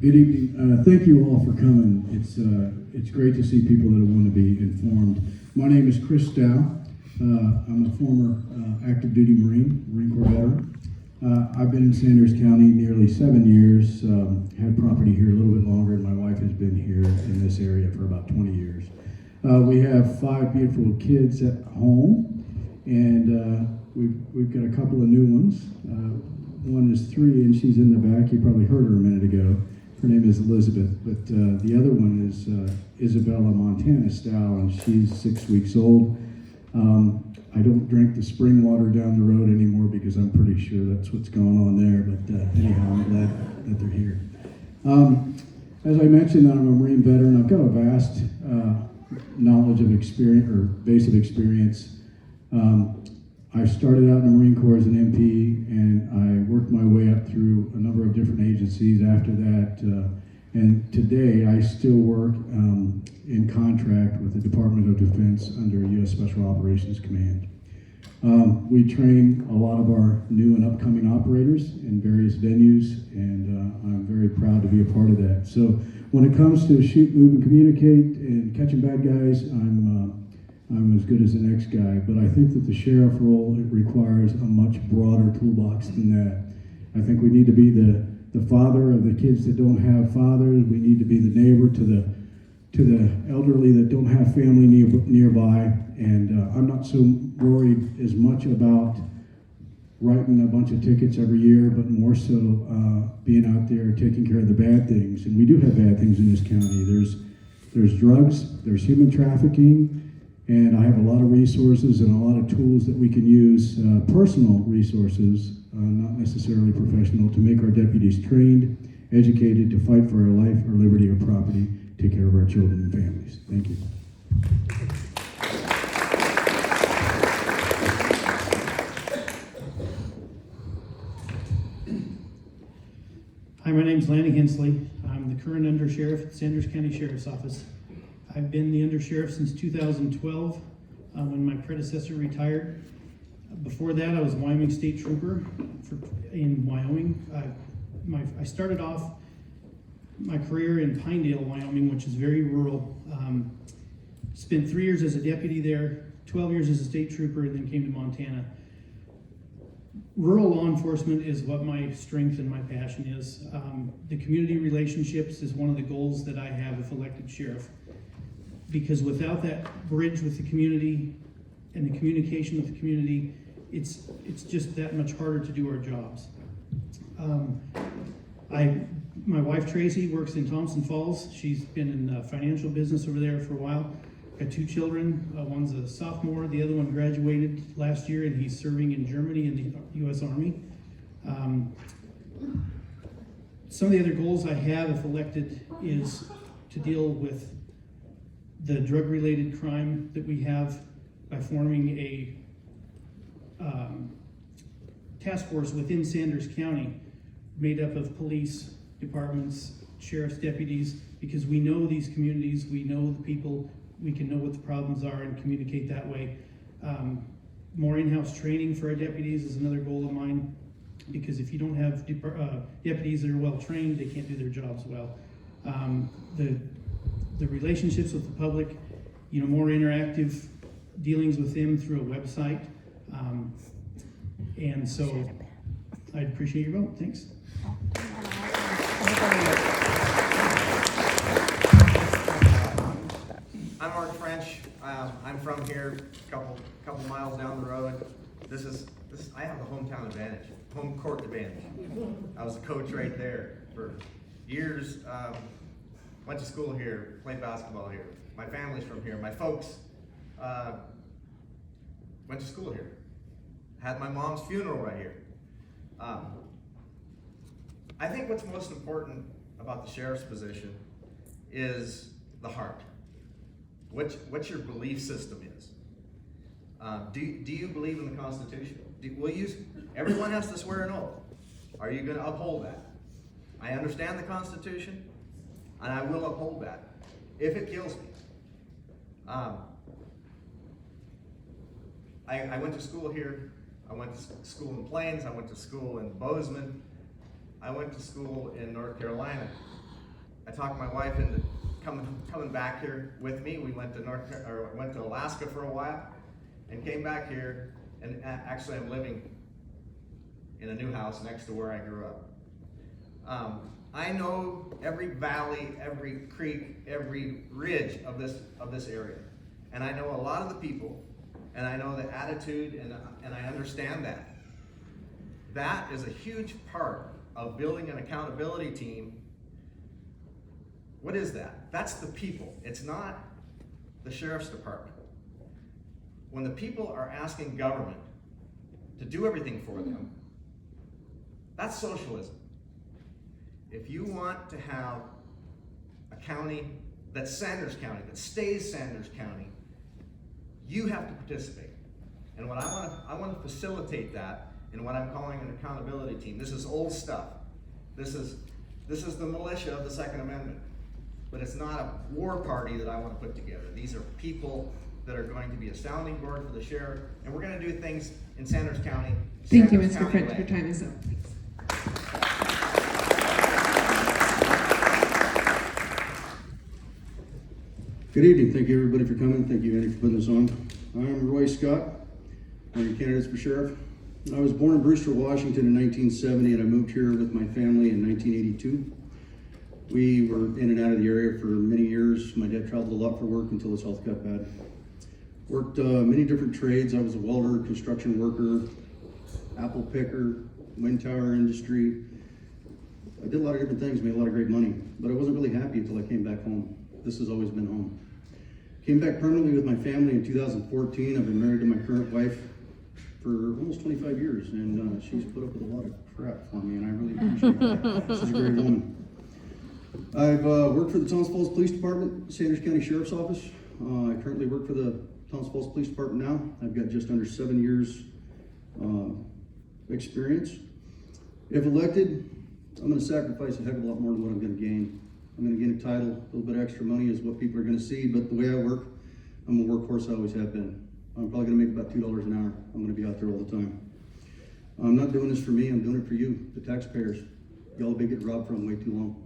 Good evening. Thank you all for coming. It's great to see people that want to be informed. My name is Chris Dow. I'm a former active duty Marine Corps veteran. I've been in Sanders County nearly 7 years. Had property here a little bit longer, and my wife has been here in this area for about 20 years. We have 5 beautiful kids at home, and we've got a couple of new ones. One is 3, and she's in the back. You probably heard her a minute ago. Her name is Elizabeth, but the other one is Isabella Montana Stow, and she's 6 weeks old. I don't drink the spring water down the road anymore because I'm pretty sure that's what's going on there, but anyhow, I'm glad that they're here. As I mentioned, I'm a Marine veteran. I've got a vast knowledge of experience, or base of experience. I started out in the Marine Corps as an MP, and I worked my way up through a number of different agencies after that. And today I still work in contract with the Department of Defense under U.S. Special Operations Command. We train a lot of our new and upcoming operators in various venues, and I'm very proud to be a part of that. So when it comes to shoot, move, and communicate and catching bad guys, I'm as good as the next guy, but I think that the sheriff role, it requires a much broader toolbox than that. I think we need to be the father of the kids that don't have fathers. We need to be the neighbor to the elderly that don't have family nearby. And I'm not so worried as much about writing a bunch of tickets every year, but more so being out there taking care of the bad things. And we do have bad things in this county. There's drugs, there's human trafficking, and I have a lot of resources and a lot of tools that we can use, personal resources, not necessarily professional, to make our deputies trained, educated to fight for our life, our liberty, our property, take care of our children and families. Thank you. Hi, my name's Lanny Hensley. I'm the current undersheriff at Sanders County Sheriff's Office. I've been the undersheriff since 2012 when my predecessor retired. Before that, I was a Wyoming State Trooper in Wyoming. I started off my career in Pinedale, Wyoming, which is very rural. Spent 3 years as a deputy there, 12 years as a state trooper, and then came to Montana. Rural law enforcement is what my strength and my passion is. The community relationships is one of the goals that I have if elected sheriff. Because without that bridge with the community and the communication with the community, it's just that much harder to do our jobs. My wife Tracy works in Thompson Falls. She's been in the financial business over there for a while. Got 2 children. One's a sophomore. The other one graduated last year, and he's serving in Germany in the U.S. Army. Some of the other goals I have if elected is to deal with the drug-related crime that we have by forming a task force within Sanders County made up of police departments, sheriff's deputies, because we know these communities, we know the people, we can know what the problems are and communicate that way. More in-house training for our deputies is another goal of mine, because if you don't have deputies that are well trained, they can't do their jobs well. The relationships with the public, more interactive dealings with them through a website. And so I appreciate your vote. Thanks. I'm Mark French. I'm from here, couple miles down the road. I have the hometown advantage, home court advantage. I was a coach right there for years. Went to school here, played basketball here. My family's from here. My folks went to school here. Had my mom's funeral right here. I think what's most important about the sheriff's position is the heart. What your belief system is. Do you believe in the Constitution? Everyone has to swear an oath. Are you going to uphold that? I understand the Constitution, and I will uphold that if it kills me. I went to school here. I went to school in Plains. I went to school in Bozeman. I went to school in North Carolina. I talked my wife into coming back here with me. We went to went to Alaska for a while, and came back here. And actually, I'm living in a new house next to where I grew up. I know every valley, every creek, every ridge of this area, and I know a lot of the people, and I know the attitude, and I understand that. That is a huge part of building an accountability team. What is that? That's the people. It's not the sheriff's department. When the people are asking government to do everything for them, that's socialism. If you want to have a county that's Sanders County, that stays Sanders County, you have to participate. And what I want to facilitate that in what I'm calling an accountability team. This is old stuff. This is the militia of the Second Amendment. But it's not a war party that I want to put together. These are people that are going to be a sounding board for the sheriff, and we're going to do things in Sanders County. Thank you, Sanders Mr. County French. way. Your time is up. Good evening. Thank you, everybody, for coming. Thank you, Andy, for putting this on. I'm Roy Scott. I'm your candidates for sheriff. I was born in Brewster, Washington in 1970, and I moved here with my family in 1982. We were in and out of the area for many years. My dad traveled a lot for work until his health got bad. Worked many different trades. I was a welder, construction worker, apple picker, wind tower industry. I did a lot of different things, made a lot of great money, but I wasn't really happy until I came back home. This has always been home. Came back permanently with my family in 2014. I've been married to my current wife for almost 25 years, and she's put up with a lot of crap for me, and I really appreciate that. She's a great woman. I've worked for the Thomas Falls Police Department, Sanders County Sheriff's Office. I currently work for the Thomas Falls Police Department now. I've got just under 7 years experience. If elected, I'm going to sacrifice a heck of a lot more than what I'm going to gain. I'm going to gain a title, a little bit extra money is what people are going to see, but the way I work, I'm a workhorse. I always have been. I'm probably going to make about $2 an hour. I'm going to be out there all the time. I'm not doing this for me. I'm doing it for you, the taxpayers. Y'all have been getting robbed from way too long.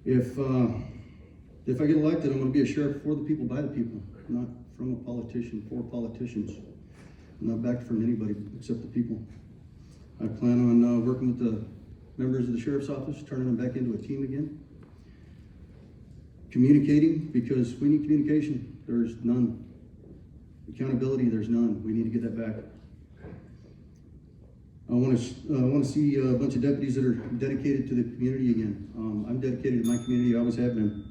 If I get elected, I'm going to be a sheriff for the people, by the people, not from a politician, for politicians. I'm not backed from anybody except the people. I plan on working with the members of the sheriff's office, turning them back into a team again. Communicating, because we need communication. There's none. Accountability, there's none. We need to get that back. I want to see a bunch of deputies that are dedicated to the community again. I'm dedicated to my community. I always have been.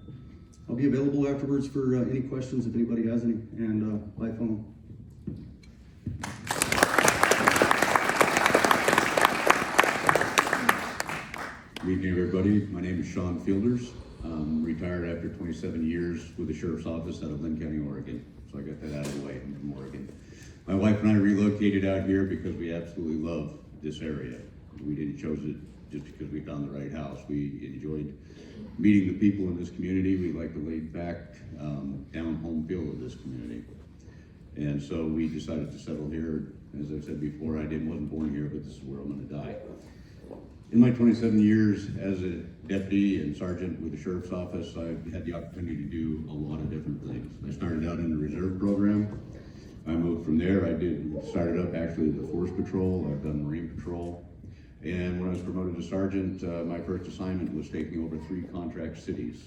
I'll be available afterwards for any questions if anybody has any, and by phone. Good evening, everybody. My name is Sean Fielders. I'm retired after 27 years with the Sheriff's Office out of Lynn County, Oregon. So I got that out of the way. I'm from Oregon. My wife and I relocated out here because we absolutely love this area. We didn't choose it just because we found the right house. We enjoyed meeting the people in this community. We like the laid back, down home feel of this community. And so we decided to settle here. As I've said before, wasn't born here, but this is where I'm going to die. In my 27 years as a deputy and sergeant with the Sheriff's Office, I've had the opportunity to do a lot of different things. I started out in the reserve program. I moved from there. Started up actually the Force Patrol. I've done Marine Patrol. And when I was promoted to sergeant, my first assignment was taking over 3 contract cities.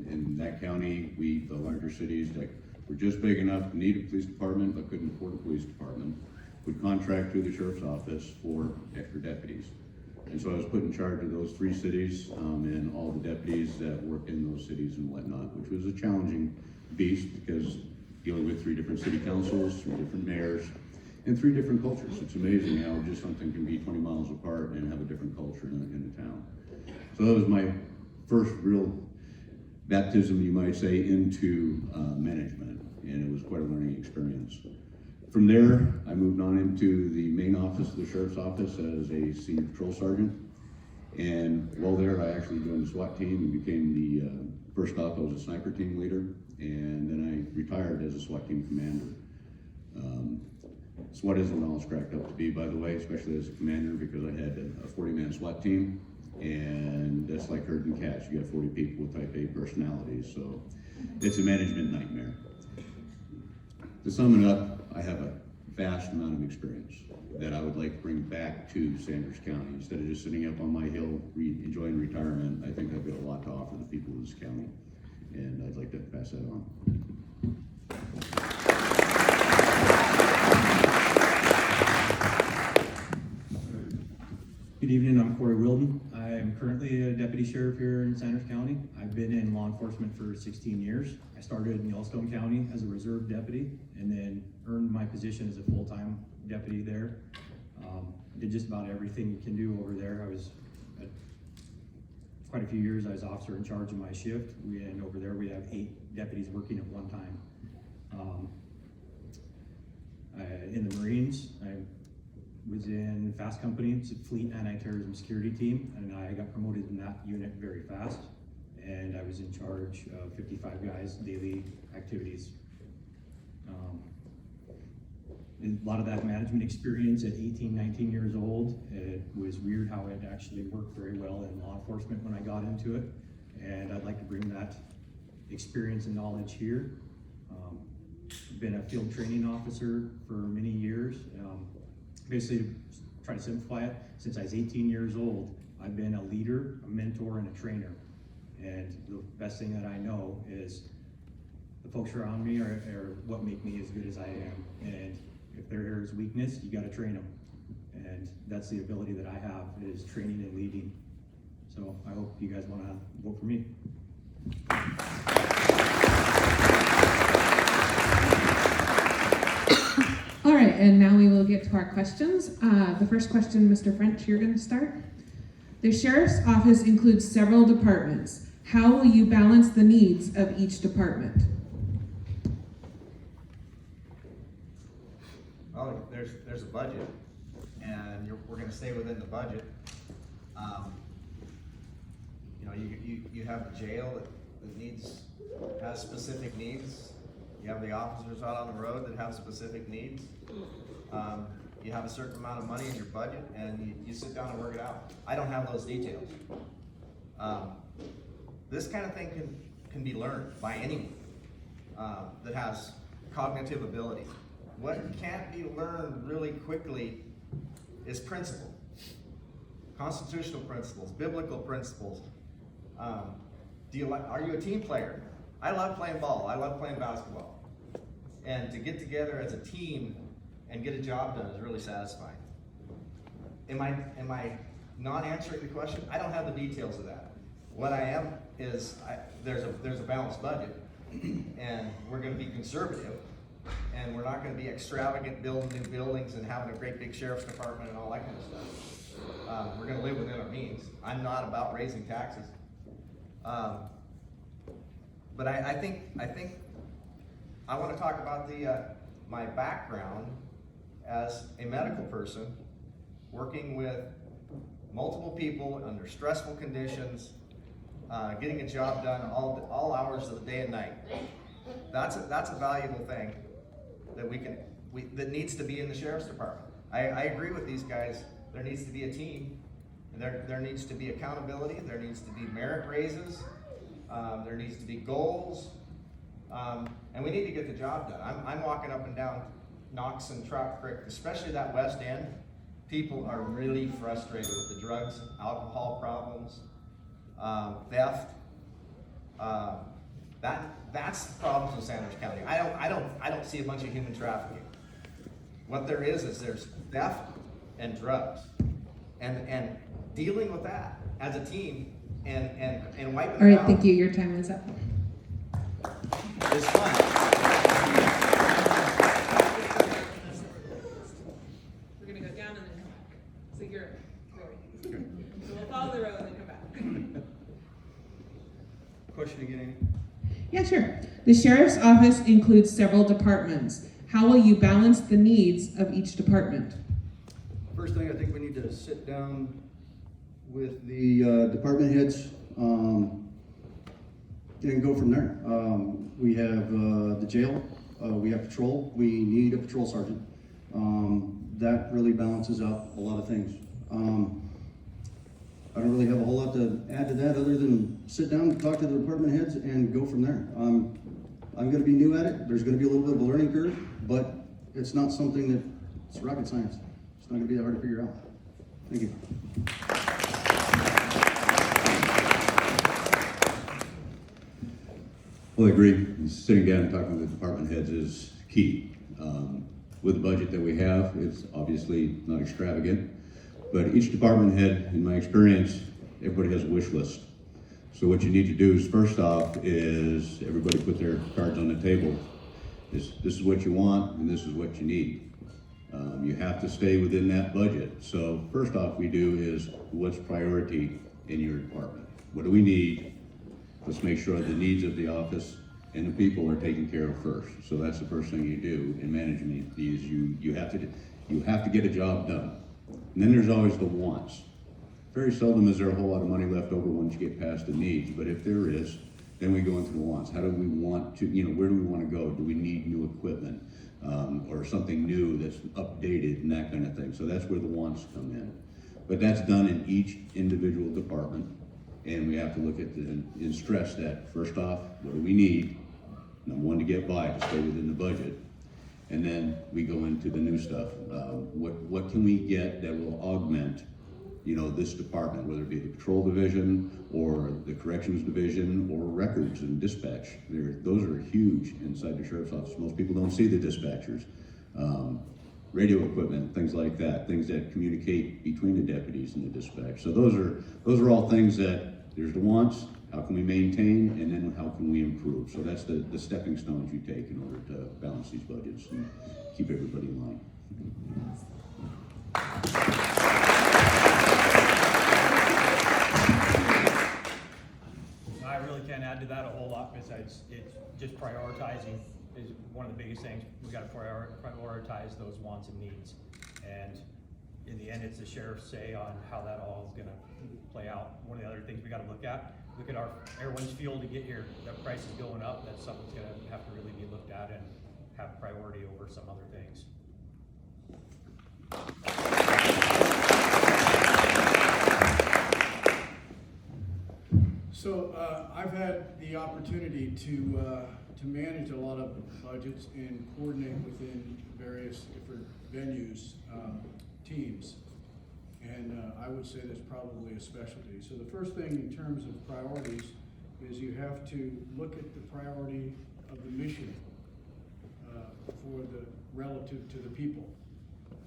In that county, the larger cities that were just big enough to need a police department but couldn't afford a police department, would contract through the Sheriff's Office for extra deputies. And so I was put in charge of those 3 cities and all the deputies that worked in those cities and whatnot, which was a challenging beast because dealing with 3 different city councils, 3 different mayors, and 3 different cultures. It's amazing how just something can be 20 miles apart and have a different culture in the town. So that was my first real baptism, you might say, into management, and it was quite a learning experience. From there, I moved on into the main office of the Sheriff's Office as a senior patrol sergeant. And while there, I actually joined the SWAT team and became first off, I was a sniper team leader, and then I retired as a SWAT team commander. SWAT isn't all it's cracked up to be, by the way, especially as a commander, because I had a 40-man SWAT team, And that's like herding cats. You got 40 people with type A personalities, so it's a management nightmare. To sum it up, I have a vast amount of experience that I would like to bring back to Sanders County. Instead of just sitting up on my hill enjoying retirement, I think I've got a lot to offer the people of this county, and I'd like to pass that on. Good evening, I'm Corey Wilden. I am currently a deputy sheriff here in Sanders County. I've been in law enforcement for 16 years. I started in Yellowstone County as a reserve deputy and then earned my position as a full-time deputy there. Did just about everything you can do over there. I was, quite a few years, I was officer in charge of my shift. And over there we have 8 deputies working at one time. In the Marines, I was in Fast Company, it's a fleet anti-terrorism security team, and I got promoted in that unit very fast. And I was in charge of 55 guys' daily activities. And a lot of that management experience at 18, 19 years old, it was weird how it actually worked very well in law enforcement when I got into it. And I'd like to bring that experience and knowledge here. Been a field training officer for many years. Basically, to try to simplify it, since I was 18 years old, I've been a leader, a mentor, and a trainer. And the best thing that I know is the folks around me are what make me as good as I am. And if there is weakness, you gotta train them. And that's the ability that I have, is training and leading. So I hope you guys wanna vote for me. All right, and now we will get to our questions. The first question, Mr. French, you're going to start. The sheriff's office includes several departments. How will you balance the needs of each department? Well, there's a budget, and we're gonna stay within the budget. You know, you have the jail that has specific needs. You have the officers out on the road that have specific needs. You have a certain amount of money in your budget, and you sit down and work it out. I don't have those details. This kind of thing can be learned by anyone that has cognitive ability. What can't be learned really quickly is principle. Constitutional principles, biblical principles. Are you a team player? I love playing ball. I love playing basketball. And to get together as a team and get a job done is really satisfying. Am I not answering the question? I don't have the details of that. What I am is there's a balanced budget, and we're going to be conservative, and we're not going to be extravagant building new buildings and having a great big sheriff's department and all that kind of stuff. We're going to live within our means. I'm not about raising taxes. But I think I want to talk about my background as a medical person, working with multiple people under stressful conditions, getting a job done all hours of the day and night. That's a valuable thing that that needs to be in the sheriff's department. I agree with these guys. There needs to be a team. There needs to be accountability. There needs to be merit raises. There needs to be goals, and we need to get the job done. I'm walking up and down Knox and Trout Creek, especially that west end. People are really frustrated with the drugs, alcohol problems, theft. That's the problems in Sanders County. I don't see a bunch of human trafficking. What there is there's theft and drugs, and dealing with that as a team. And wiping All right, it out. thank you. Your time is up. It's fun. We're gonna go down and then come back. So you're Roy. So we'll follow the road and then come back. Question again, Amy? Yeah, sure. The sheriff's office includes several departments. How will you balance the needs of each department? First thing, I think we need to sit down with the department heads and go from there. We have the jail, we have patrol, we need a patrol sergeant. That really balances out a lot of things. I don't really have a whole lot to add to that other than sit down, talk to the department heads, and go from there. I'm gonna be new at it. There's gonna be a little bit of a learning curve, but it's not something that, it's rocket science. It's not gonna be that hard to figure out. Thank you. Well, I agree. Sitting down and talking with the department heads is key. With the budget that we have, it's obviously not extravagant, but each department head, in my experience, everybody has a wish list. So what you need to do is, first off, is everybody put their cards on the table. This is what you want, and this is what you need. You have to stay within that budget. So first off, we do is, what's priority in your department? What do we need? Let's make sure the needs of the office and the people are taken care of first. So that's the first thing you do in management, is you have to get a job done. And then there's always the wants. Very seldom is there a whole lot of money left over once you get past the needs, but if there is, then we go into the wants. How do we want to, where do we want to go? Do we need new equipment, or something new that's updated and that kind of thing? So that's where the wants come in. But that's done in each individual department, and we have to look at and stress that, first off, what do we need? Number one, to get by, to stay within the budget. And then we go into the new stuff. What can we get that will augment, this department, whether it be the patrol division or the corrections division or records and dispatch. Those are huge inside the sheriff's office. Most people don't see the dispatchers. Radio equipment, things like that, things that communicate between the deputies and the dispatch. So those are all things that, there's the wants, how can we maintain, and then how can we improve? So that's the stepping stones you take in order to balance these budgets and keep everybody in line. I really can't add to that a whole lot, besides it's just prioritizing is one of the biggest things. We gotta prioritize those wants and needs. And in the end, it's the sheriff's say on how that all is gonna play out. One of the other things we gotta look at everyone's fuel to get here. That price is going up, that's something that's gonna have to really be looked at and have priority over some other things. So I've had the opportunity to manage a lot of budgets and coordinate within various different venues, teams. And I would say that's probably a specialty. So the first thing in terms of priorities is you have to look at the priority of the mission for the relative to the people.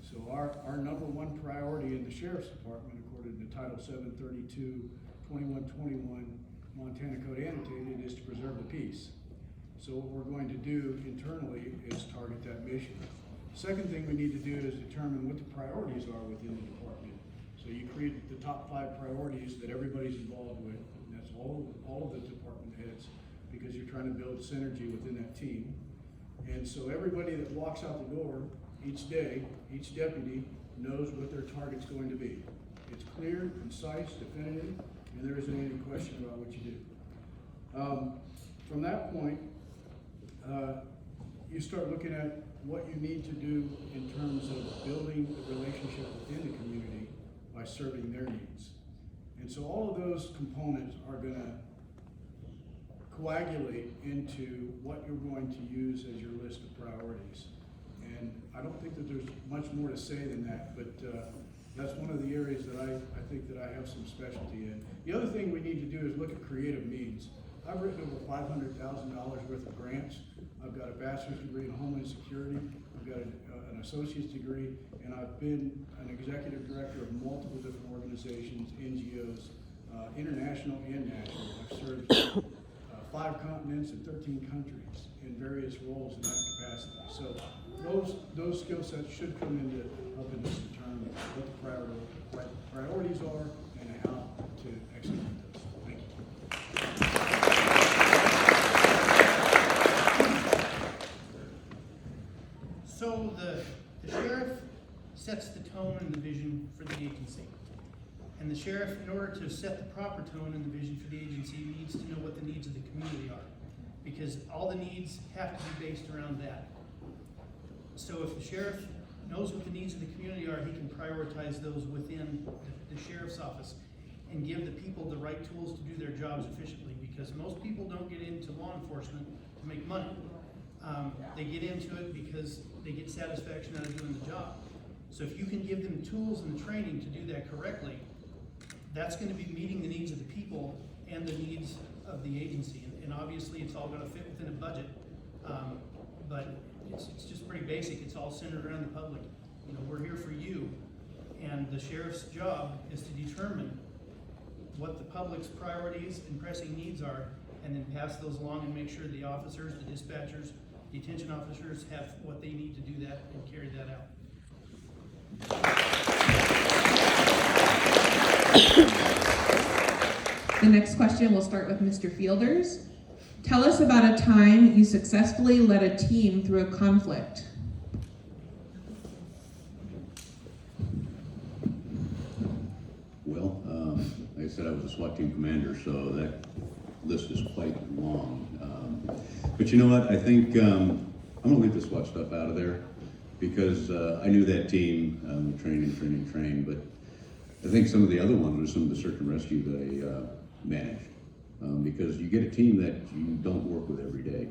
So our number one priority in the Sheriff's Department, according to Title 732, 2121 Montana Code Annotated, is to preserve the peace. So what we're going to do internally is target that mission. Second thing we need to do is determine what the priorities are within the department. So you create the top 5 priorities that everybody's involved with, and that's all of the department heads, because you're trying to build synergy within that team. And so everybody that walks out the door each day, each deputy knows what their target's going to be. It's clear, concise, definitive, and there isn't any question about what you do. From that point, you start looking at what you need to do in terms of building the relationship within the community by serving their needs. And so all of those components are gonna coagulate into what you're going to use as your list of priorities. And I don't think that there's much more to say than that, but that's one of the areas that I think that I have some specialty in. The other thing we need to do is look at creative means. I've written over $500,000 worth of grants. I've got a bachelor's degree in Homeland Security. I've got an associate's degree, and I've been an executive director of multiple different organizations, NGOs, international and national. I've served 5 continents and 13 countries in various roles in that capacity. So those skill sets should come into helping us determine what the priorities are and how to execute those. Thank you. So the sheriff sets the tone and the vision for the agency. And the sheriff, in order to set the proper tone and the vision for the agency, needs to know what the needs of the community are. Because all the needs have to be based around that. So if the sheriff knows what the needs of the community are, he can prioritize those within the sheriff's office. and give the people the right tools to do their jobs efficiently, because most people don't get into law enforcement to make money. They get into it because they get satisfaction out of doing the job. So if you can give them tools and training to do that correctly, that's gonna be meeting the needs of the people and the needs of the agency. And obviously, it's all gonna fit within a budget, but it's just pretty basic. It's all centered around the public. You know, we're here for you, and the sheriff's job is to determine what the public's priorities and pressing needs are, and then pass those along and make sure the officers, the dispatchers, detention officers have what they need to do that and carry that out. The next question will start with Mr. Fielders. Tell us about a time you successfully led a team through a conflict. Well, like I said, I was a SWAT team commander, so that list is quite long. But you know what? I think I'm gonna leave the SWAT stuff out of there, because I knew that team, train. But I think some of the other ones were some of the search and rescue that I managed, because you get a team that you don't work with every day.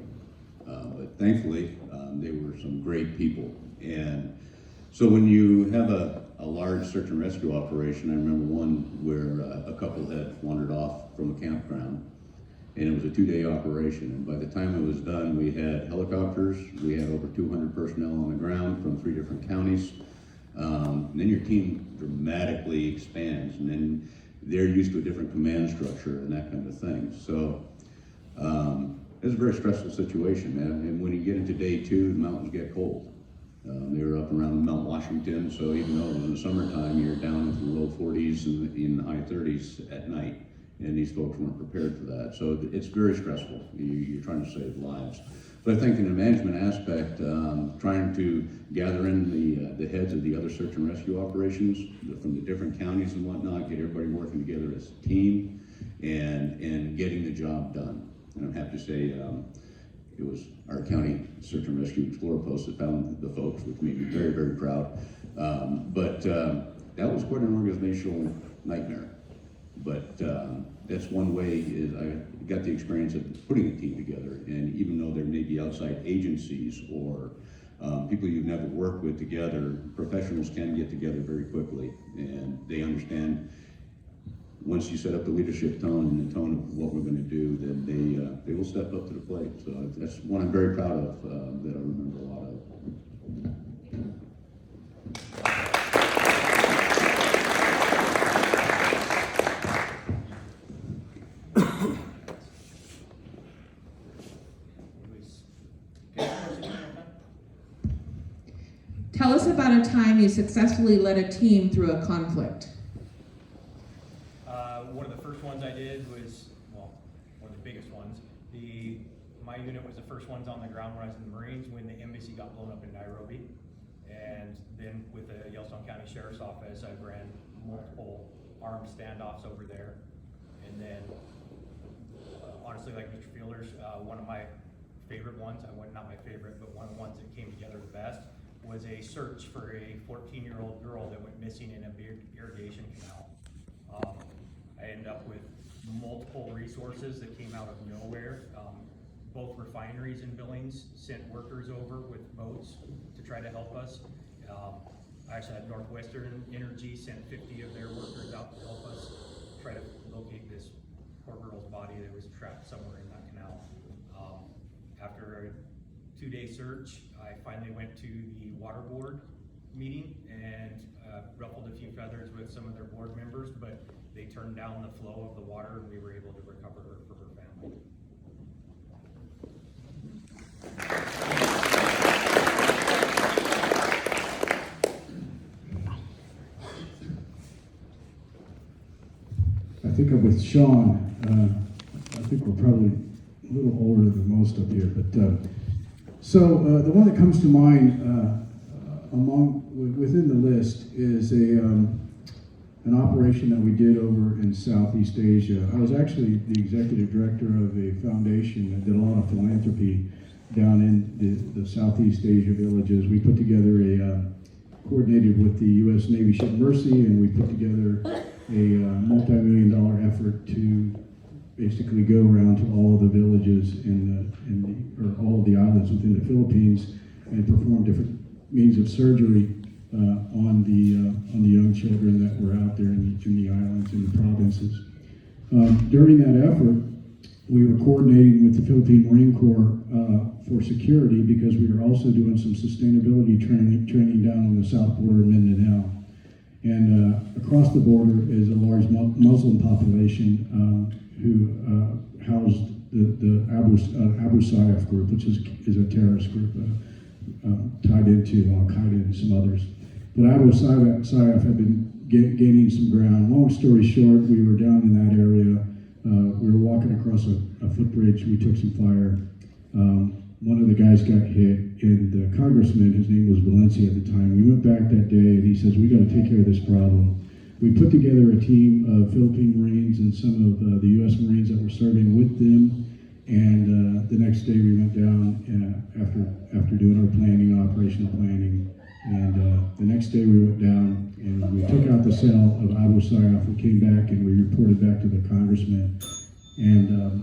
But thankfully, they were some great people. And so when you have a large search and rescue operation, I remember one where a couple had wandered off from a campground, and it was a 2-day operation. And by the time it was done, we had helicopters, we had over 200 personnel on the ground from 3 different counties. And then your team dramatically expands, and then they're used to a different command structure and that kind of thing. So it was a very stressful situation, man. And when you get into day 2, the mountains get cold. They were up around Mount Washington, so even though it was in the summertime, you're down into the low 40s and in the high 30s at night, and these folks weren't prepared for that. So it's very stressful. You're trying to save lives. But I think in the management aspect, trying to gather in the heads of the other search and rescue operations from the different counties and whatnot, get everybody working together as a team, and getting the job done. And I'm happy to say, it was our county search and rescue explorer post that found the folks, which made me very, very proud. But that was quite an organizational nightmare. But that's one way is I got the experience of putting a team together. And even though there may be outside agencies or people you've never worked with together, professionals can get together very quickly, and they understand. Once you set up the leadership tone and the tone of what we're going to do, then they will step up to the plate. So that's one I'm very proud of, that I remember a lot of. Tell us about a time you successfully led a team through a conflict. One of the first ones I did was, well, one of the biggest ones. My unit was the first ones on the ground when I was in the Marines when the embassy got blown up in Nairobi. And then with the Yellowstone County Sheriff's Office, I ran multiple armed standoffs over there. And then, honestly, like Mr. Fielders, one of my favorite ones, not my favorite, but one of the ones that came together the best, was a search for a 14-year-old girl that went missing in a irrigation canal. I ended up with multiple resources that came out of nowhere. Both refineries in Billings sent workers over with boats to try to help us. I actually had Northwestern Energy sent 50 of their workers out to help us try to locate this poor girl's body that was trapped somewhere in that canal. After a 2-day search, I finally went to the water board meeting and ruffled a few feathers with some of their board members, but they turned down the flow of the water and we were able to recover her for her family. I think I'm with Sean. I think we're probably a little older than most up here, but so the one that comes to mind within the list is an operation that we did over in Southeast Asia. I was actually the executive director of a foundation that did a lot of philanthropy down in the Southeast Asia villages. We put together coordinated with the U.S. Navy ship Mercy, and we put together a multi-million-dollar basically go around to all of the villages or all of the islands within the Philippines and perform different means of surgery on the young children that were out there in the islands and the provinces. During that effort, we were coordinating with the Philippine Marine Corps for security because we were also doing some sustainability training down on the south border of Mindanao. And across the border is a large Muslim population who housed the Abu Sayyaf group, which is a terrorist group tied into Al-Qaeda and some others. But Abu Sayyaf had been gaining some ground. Long story short, we were down in that area. We were walking across a footbridge. We took some fire. One of the guys got hit, and the congressman, his name was Valencia at the time, we went back that day, and he says, we got to take care of this problem. We put together a team of Philippine Marines and some of the U.S. Marines that were serving with them, and the next day we went down after doing our operational planning, and the next day we went down and we took out the cell of Abu Sayyaf. We came back and we reported back to the congressman, and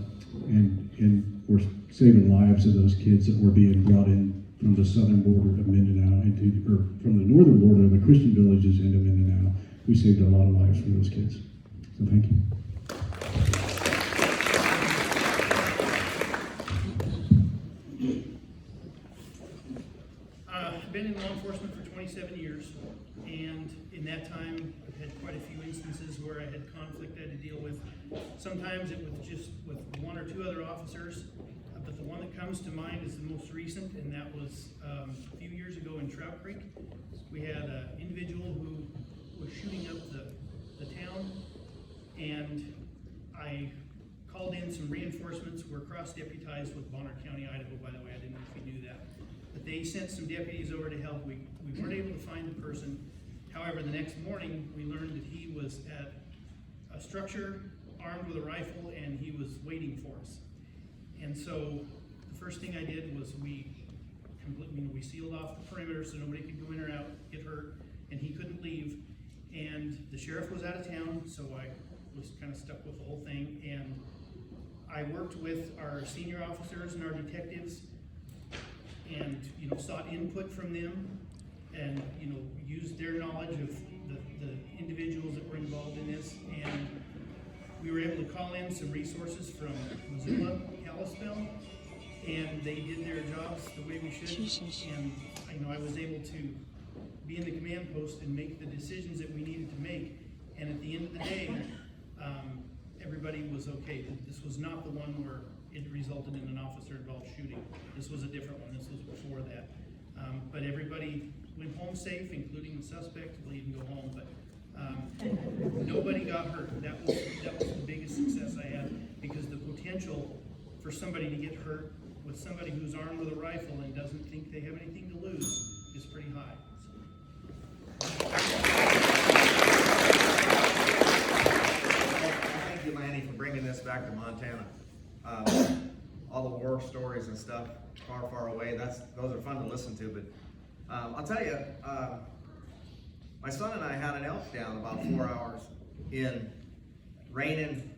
we're saving lives of those kids that were being brought in from the southern border of Mindanao or from the northern border of the Christian villages into Mindanao. We saved a lot of lives for those kids. So thank you. I've been in law enforcement for 27 years, and in that time, I've had quite a few instances where I had conflict I had to deal with. Sometimes it was just with one or two other officers, but the one that comes to mind is the most recent, and that was a few years ago in Trout Creek. We had an individual who was shooting up the town, and I called in some reinforcements. We're cross-deputized with Bonner County, Idaho, by the way. I didn't know if you knew that. But they sent some deputies over to help. We weren't able to find the person. However, the next morning, we learned that he was at a structure armed with a rifle, and he was waiting for us. And so the first thing I did was we sealed off the perimeter so nobody could go in or out, get hurt, and he couldn't leave. And the sheriff was out of town, so I was kind of stuck with the whole thing. And I worked with our senior officers and our detectives and, sought input from them and, used their knowledge of the individuals that were involved in this. And we were able to call in some resources from Missoula, Kalispell, and they did their jobs the way we should. And, I was able to be in the command post and make the decisions that we needed to make. And at the end of the day, everybody was okay. This was not the one where it resulted in an officer-involved shooting. This was a different one. This was before that. But everybody went home safe, including the suspect. He'll even go home, but nobody got hurt. That was the biggest success I had, because the potential for somebody to get hurt with somebody who's armed with a rifle and doesn't think they have anything to lose is pretty high. Thank you, Lanny, for bringing this back to Montana. All the war stories and stuff far, far away, those are fun to listen to, but I'll tell you, my son and I had an elk down about 4 hours in raining,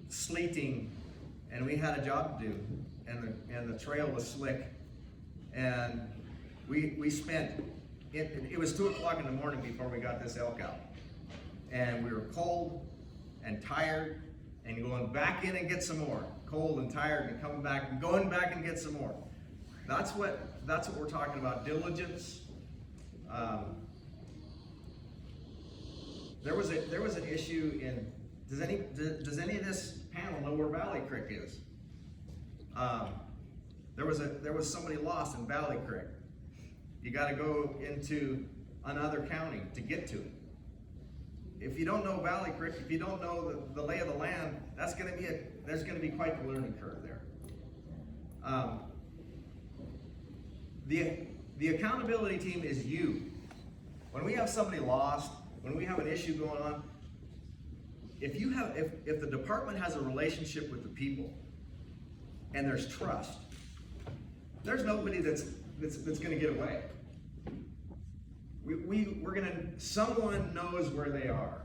sleeting, and we had a job to do, and the trail was slick, and we spent, it was 2 o'clock in the morning before we got this elk out, and we were cold and tired and going back in and get some more, cold and tired and coming back and going back and get some more. That's what we're talking about, diligence. There was an issue in, does any of this panel know where Valley Creek is? There was somebody lost in Valley Creek. You got to go into another county to get to it. If you don't know Valley Creek, if you don't know the lay of the land, there's going to be quite the learning curve there. The accountability team is you. When we have somebody lost, when we have an issue going on, if the department has a relationship with the people and there's trust, there's nobody that's going to get away. Someone knows where they are.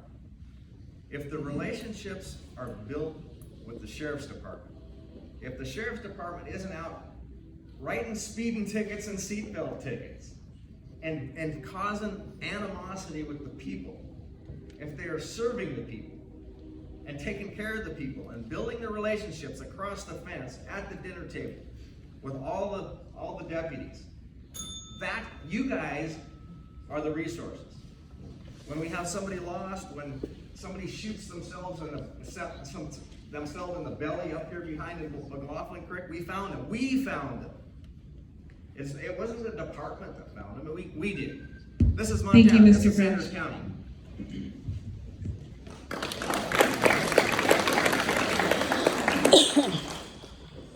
If the relationships are built with the sheriff's department. If the sheriff's department isn't out writing speeding tickets and seatbelt tickets and causing animosity with the people, if they are serving the people and taking care of the people and building the relationships across the fence at the dinner table with all the deputies, that you guys are the resources. When we have somebody lost, when somebody shoots themselves in the belly up here behind in McLaughlin Creek, we found them. We found them. It wasn't the department that found them. We did. This is Montana. Thank you, This Mr. is Sanders French. County.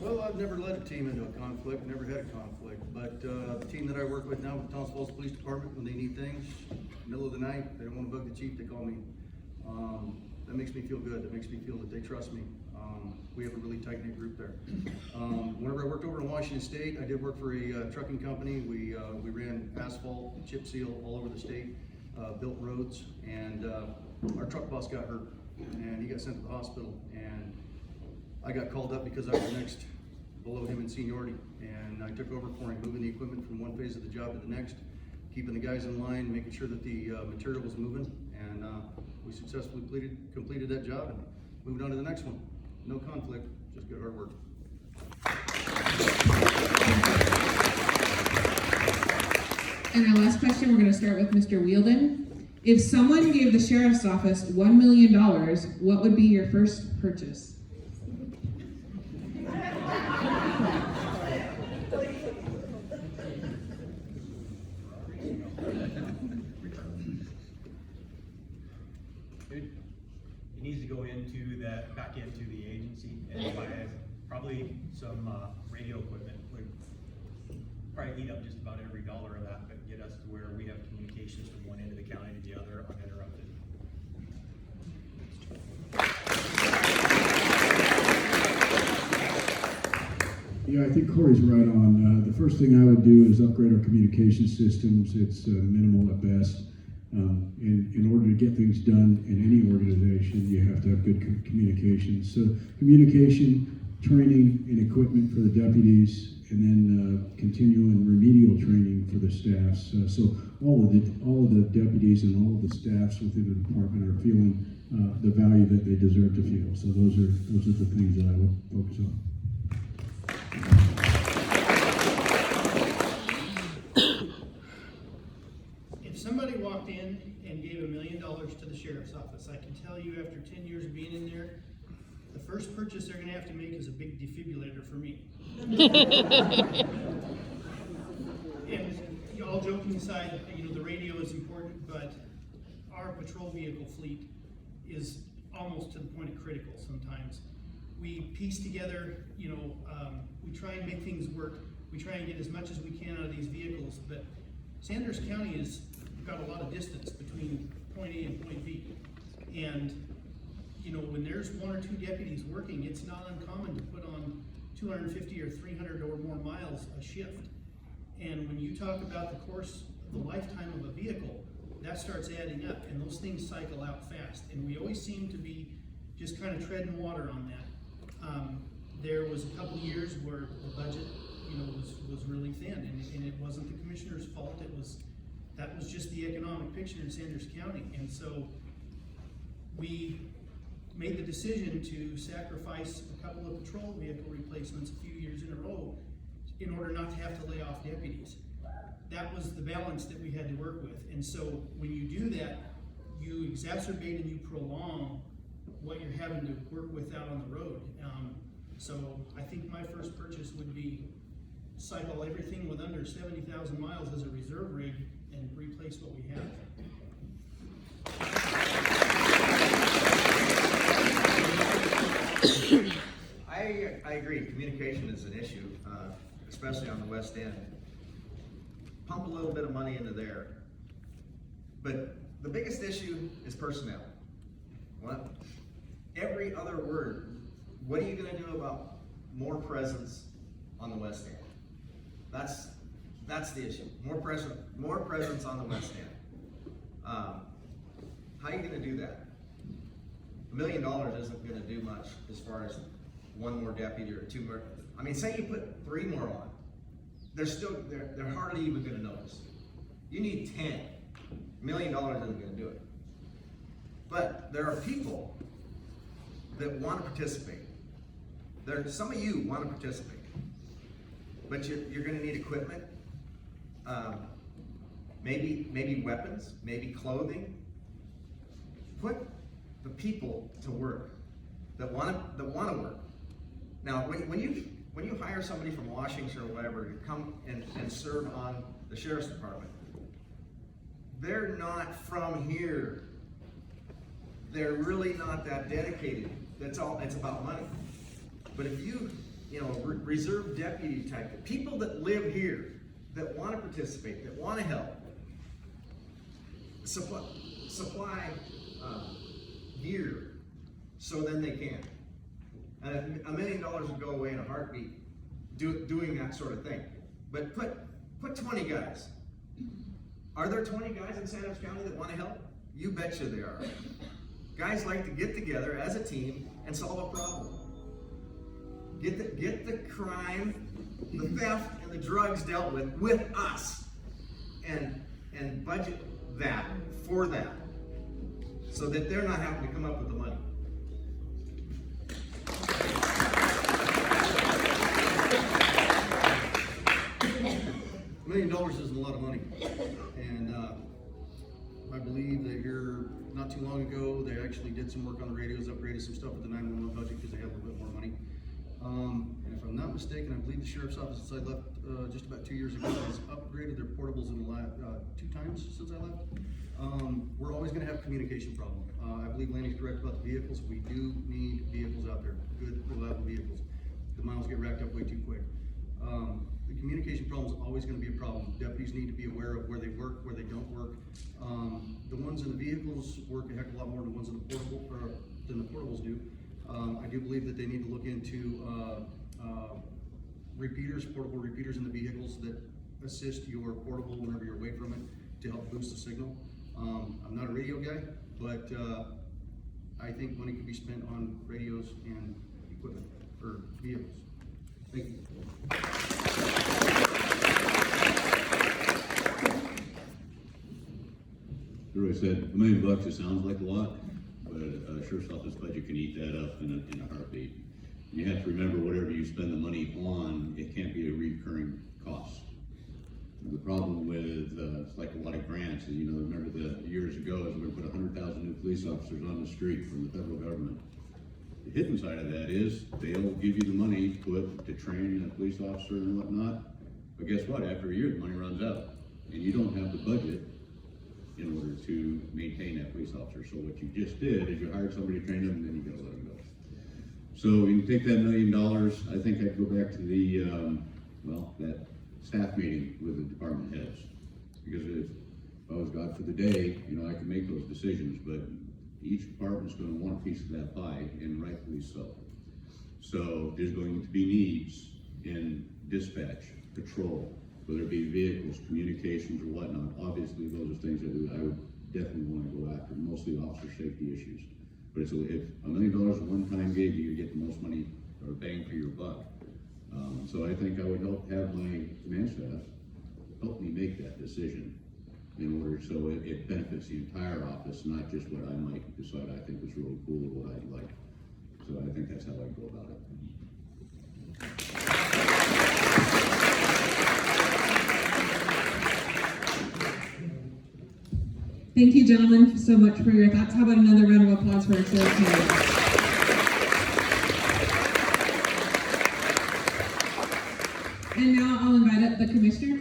Well, I've never led a team into a conflict, never had a conflict, but the team that I work with now with Thomas Falls Police Department, when they need things, middle of the night, they don't want to bug the chief, they call me. That makes me feel good. That makes me feel that they trust me. We have a really tight-knit group there. Whenever I worked over in Washington State, I did work for a trucking company. We ran asphalt, chip seal all over the state, built roads, and our truck boss got hurt, and he got sent to the hospital, and I got called up because I was next below him in seniority, and I took over for him, moving the equipment from one phase of the job to the next, keeping the guys in line, making sure that the material was moving, and we successfully completed that job and moved on to the next one. No conflict, just good hard work. And our last question, we're going to start with Mr. Wielden. If someone gave the sheriff's office $1 million, what would be your first purchase? It needs to go back into the agency and buy probably some radio equipment. Would probably eat up just about every dollar of that, but get us to where we have communications from one end of the county to the other uninterrupted. Yeah, I think Corey's right on. The first thing I would do is upgrade our communication systems. It's minimal at best. In order to get things done in any organization, you have to have good communication. So communication, training, and equipment for the deputies, and then continuing remedial training for the staffs. So all of the deputies and all of the staffs within the department are feeling the value that they deserve to feel. So those are the things that I would focus on. If somebody walked in and gave $1 million to the sheriff's office, I can tell you after 10 years of being in there, the first purchase they're gonna have to make is a big defibrillator for me. And all joking aside, the radio is important, but our patrol vehicle fleet is almost to the point of critical sometimes. We piece together, we try and make things work. We try and get as much as we can out of these vehicles, but Sanders County has got a lot of distance between point A and point B. And, when there's 1 or 2 deputies working, it's not uncommon to put on 250 or 300 or more miles a shift. And when you talk about the course of the lifetime of a vehicle, that starts adding up, and those things cycle out fast. And we always seem to be just kind of treading water on that. There was a couple of years where the budget, was really thin, and it wasn't the commissioner's fault. That was just the economic picture in Sanders County. And so we made the decision to sacrifice a couple of patrol vehicle replacements a few years in a row in order not to have to lay off deputies. That was the balance that we had to work with. And so when you do that, you exacerbate and you prolong what you're having to work with out on the road. So I think my first purchase would be cycle everything with under 70,000 miles as a reserve rig and replace what we have. I agree, communication is an issue, especially on the west end. Pump a little bit of money into there. But the biggest issue is personnel. What? Every other word, what are you gonna do about more presence on the west end? That's the issue. More presence on the west end. How are you gonna do that? $1 million isn't gonna do much as far as one more deputy or two more. I mean, say you put 3 more on, they're hardly even gonna notice. You need 10. $1 million isn't gonna do it. But there are people that wanna participate. Some of you wanna participate, but you're gonna need equipment, maybe weapons, maybe clothing. Put the people to work that wanna work. Now, when you hire somebody from Washington or whatever to come and serve on the sheriff's department, they're not from here. They're really not that dedicated. That's all. It's about money. But if you reserve deputy type people that live here, that want to participate, that want to help, supply gear, so then they can. And $1 million would go away in a heartbeat doing that sort of thing. But put 20 guys. Are there 20 guys in Santa Fe County that want to help? You betcha there are. Guys like to get together as a team and solve a problem. Get the crime, the theft, and the drugs dealt with us, and budget that for that, so that they're not having to come up with the money. $1 million isn't a lot of money, and I believe that here, not too long ago, they actually did some work on the radios, upgraded some stuff with the 911 budget because they had a little bit more money. And if I'm not mistaken, I believe the sheriff's office, since I left just about 2 years ago, has upgraded their portables in the last 2 times since I left. We're always going to have a communication problem. I believe Lanny's correct about the vehicles. We do need vehicles out there, good, reliable vehicles. The miles get racked up way too quick. The communication problem is always going to be a problem. Deputies need to be aware of where they work, where they don't work. The ones in the vehicles work a heck of a lot more than the ones in the portables do. I do believe that they need to look into repeaters, portable repeaters in the vehicles that assist your portable whenever you're away from it to help boost the signal. I'm not a radio guy, but I think money could be spent on radios and equipment for vehicles. Thank you. Roy said, $1 million, it sounds like a lot, but a sheriff's office budget can eat that up in a heartbeat. You have to remember, whatever you spend the money on, it can't be a recurring cost. The problem with, it's like a lot of grants, remember the years ago, is we're gonna put 100,000 new police officers on the street from the federal government. The hidden side of that is, they'll give you the money to train a police officer and whatnot, but guess what, after a year, the money runs out, and you don't have the budget in order to maintain that police officer. So what you just did is you hired somebody to train them, and then you gotta let them go. So when you take that $1 million, I think I'd go back to the, that staff meeting with the department heads. Because if I was God for the day, I could make those decisions, but each department's gonna want a piece of that pie, and rightfully so. So there's going to be needs in dispatch, patrol, whether it be vehicles, communications, or whatnot. Obviously, those are things that I would definitely want to go after, mostly officer safety issues. But if $1 million a one-time gig, you get the most money or bang for your buck. So I think I would have my command staff help me make that decision in order so it benefits the entire office, not just what I might decide I think was really cool or what I'd like. So I think that's how I'd go about it. Thank you, gentlemen, so much for your thoughts. How about another round of applause for our sheriff candidates? And now I'll invite up the commissioner